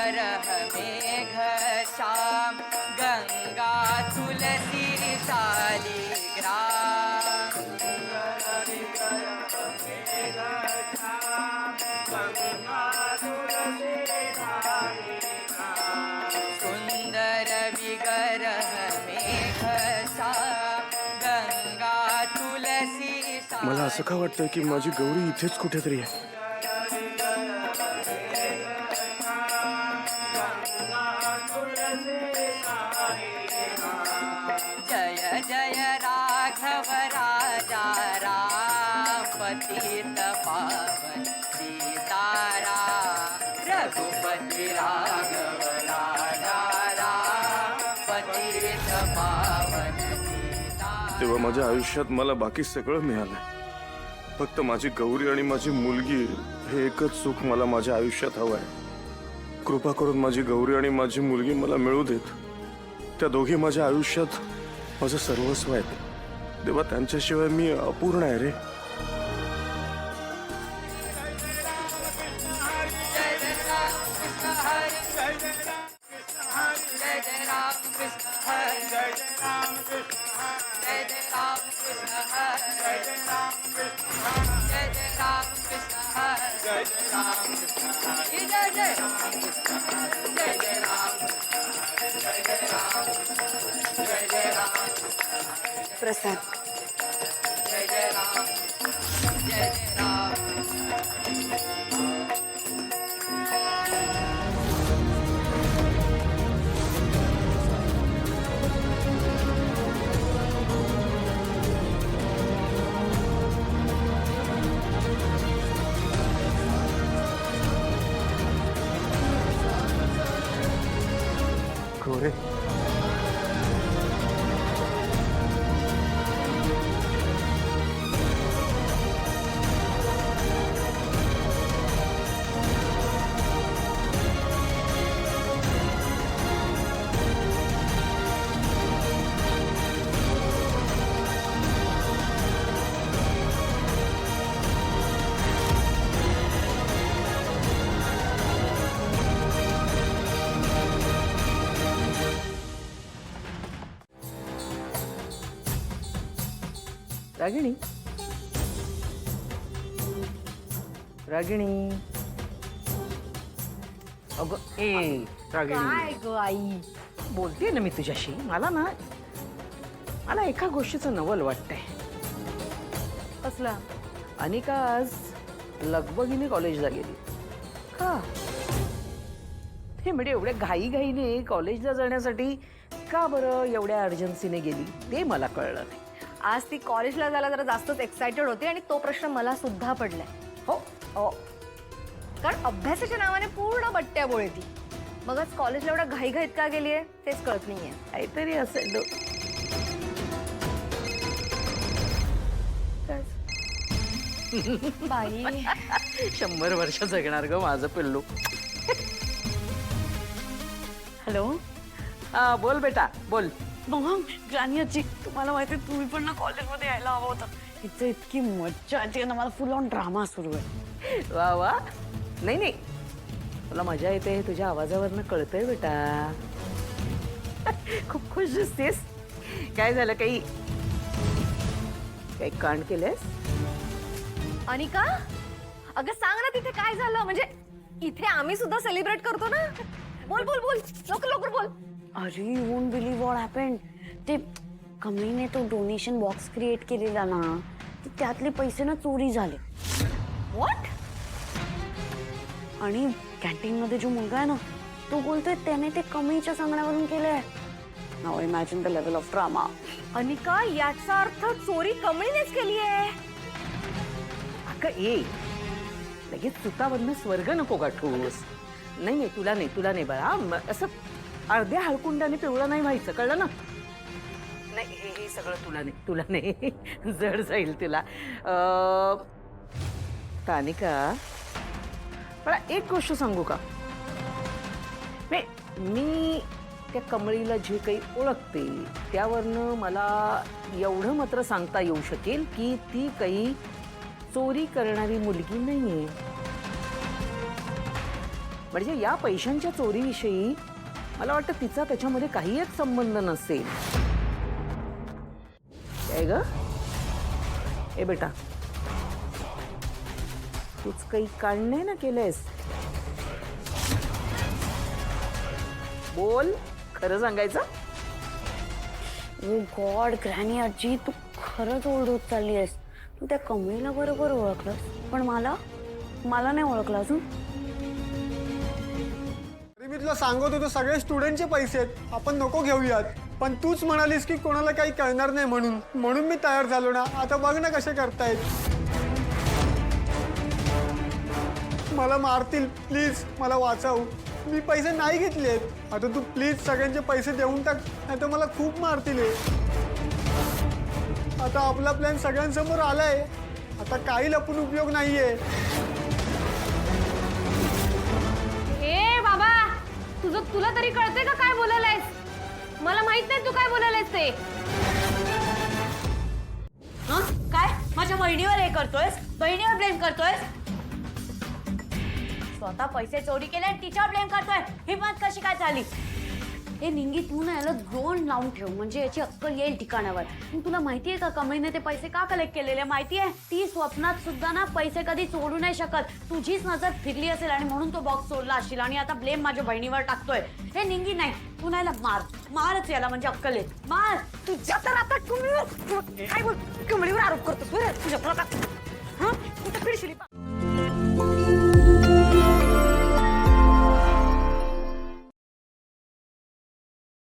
विग्रह मेघ श्याम गंगा तुलसी शालिग्राम सुंदर विग्रह मेघ श्याम गंगा तुलसी मला असं का वाटतंय की माझी गौरी इथेच कुठेतरी आहे. जय जय राघव राजा राम पतित पावन सीताराम रघुपति राघव राजा राम पतित पावन सीताराम. तेव्हा माझ्या आयुष्यात मला बाकी सगळं मिळालं. फक्त माझी गौरी आणि माझी मुलगी हे एकच सुख मला माझ्या आयुष्यात हवं आहे. कृपा करून माझी गौरी आणि माझी मुलगी मला मिळू देत. त्या दोघी माझ्या आयुष्यात माझं सर्वस्व आहे. तेव्हा त्यांच्याशिवाय मी अपूर्ण आहे रे. प्रसाद जय जय राम जय जय राम. गौरी रागिणी रागिणी अगं ए रागिणी काय ग आई? बोलते ना मी तुझ्याशी. मला एका गोष्टीचं नवल वाटतंय. कसला? अनिका आज लगबगीने कॉलेजला गेली का? हे म्हणजे एवढ्या घाईघाईने कॉलेजला जाण्यासाठी का बरं एवढ्या अर्जन्सीने गेली ते मला कळलं नाही. आज ती कॉलेजला जायला जरा जास्तच एक्साइटेड होती आणि तो प्रश्न मला सुद्धा पडलाय. हो हो कारण अभ्यासाच्या नावाने पूर्ण बट्ट्या बोळे ती. मगच कॉलेजला एवढ्या घाईघाईत का गेलीये तेच कळत नाहीये. काहीतरी असेल. बाई 100 वर्ष जगणार ग माझं पिल्लू. हॅलो हा बोल बेटा बोल. मग ग्रानियाची तुम्हाला माहिती आहे तुम्ही पण ना कॉलेजमध्ये यायला हवं होतं. इथे इतकी मज्जा येते ना मला. फुल ऑन ड्रामा सुरू आहे. वा वा. नाही तुला मजा येते हे तुझ्या आवाजावरनं कळतंय बेटा. खूप खुश दिसतेस. काय झालं? काही कांड केलंयस? अनिका अगं सांग ना तिथे काय झालं. म्हणजे इथे आम्ही सुद्धा सेलिब्रेट करतो ना. बोल बोल बोल लवकर लवकर बोल. अरे you won't believe what happened. ते कमीने तो डोनेशन बॉक्स क्रिएट केलेला ना त्यातले पैसे ना चोरी झाले. व्हॉट? आणि कॅन्टीन मध्ये जो मुलगा आहे ना तो बोलतोय त्याने ते कमीच्या सांगण्यावरून केलंय. Now imagine the level of drama. Anika याचा अर्थ चोरी कमळीनेच केली आहे. अगं ए लगेच चुकावरनं स्वर्ग नको गाठूस. नाही तुला नाही बाळा. असं अर्ध्या हळकुंडाने पिवळं नाही व्हायचं कळलं ना. नाही हे सगळं तुला नाही जड जाईल तुला. तानिका मला एक गोष्ट सांगू का. मी त्या कमळीला जे काही ओळखते त्यावरनं मला एवढं मात्र सांगता येऊ शकेल की ती काही चोरी करणारी मुलगी नाहीये. म्हणजे या पैशांच्या चोरीविषयी मला वाटतं तिचा त्याच्यामध्ये काही एक संबंध नसेल. काय ग ए बेटा, तूच काही काढ नाही ना केलंयस? बोल, खरं सांगायचं? ओ गॉड ग्रॅनी आजी, तू खरंच ओल्ड होत चालली आहेस. तू त्या कमळीला बरोबर ओळखलंस, पण मला नाही ओळखलं अजून. अरे मी तुला सांगत होतो सगळे स्टुडंटचे पैसे आहेत, आपण नको घेऊयात. पण तूच म्हणालीस की कोणाला काही कळणार नाही म्हणून मी तयार झालो ना. आता बघ ना कसे करतायत. मला मारतील, प्लीज मला वाचव. मी पैसे नाही घेतलेत. आता तू प्लीज सगळ्यांचे पैसे देऊन टाक, नाही तर मला खूप मारतील. आता आपला प्लॅन सगळ्यांसमोर आलाय. आता काही लपून उपयोग नाहीये. ए बाबा, तुला तरी कळतंय का काय बोलायलायस? मला माहित नाही तू काय बोलायलायस ते. काय माझ्या बहिणीवर हे करतोयस? बहिणीवर ब्लेम करतोयस? स्वतः पैसे चोरी केले आणि तिच्यावर ब्लेम करतोय. हिम्मत कशी काय झाली? हे निंगी, तू ना याला ड्रोन लावून ठेव, म्हणजे याची अक्कल येईल ठिकाणावर. तुला माहितीये का कमळीने ते पैसे का कलेक्ट केलेले? माहितीये? ती स्वप्नात सुद्धा ना पैसे कधी चोरू नाही शकत. तुझीच नजर फिरली असेल आणि म्हणून तो बॉक्स चोरला असशील आणि आता ब्लेम माझ्या बहिणीवर टाकतोय. हे निंगी नाही, तू नाही मारच याला, म्हणजे अक्कल येईल. मार. तुझ्या तर आता कमळीवर आरोप करतोस. तुझ्या कुठं पिढशील?